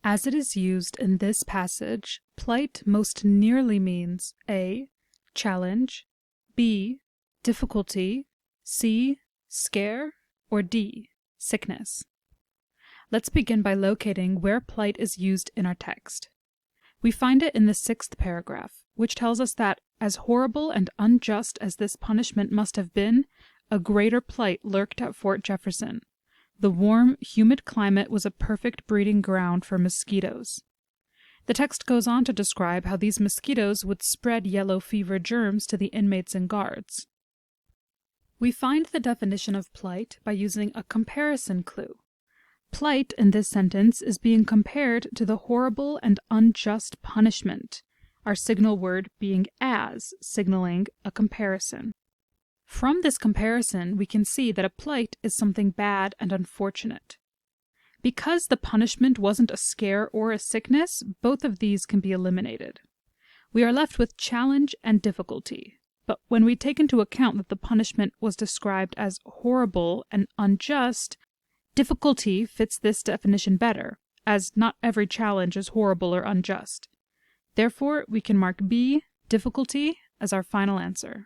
As it is used in this passage, plight most nearly means A. Challenge, B. Difficulty, C. Scare, or D. Sickness. Let's begin by locating where plight is used in our text. We find it in the 6th paragraph, which tells us that, as horrible and unjust as this punishment must have been, a greater plight lurked at Fort Jefferson. The warm, humid climate was a perfect breeding ground for mosquitoes. The text goes on to describe how these mosquitoes would spread yellow fever germs to the inmates and guards. We find the definition of plight by using a comparison clue. Plight in this sentence is being compared to the horrible and unjust punishment, our signal word being as, signaling a comparison. From this comparison, we can see that a plight is something bad and unfortunate. Because the punishment wasn't a scare or a sickness, both of these can be eliminated. We are left with challenge and difficulty. But when we take into account that the punishment was described as horrible and unjust, difficulty fits this definition better, as not every challenge is horrible or unjust. Therefore, we can mark B, difficulty, as our final answer.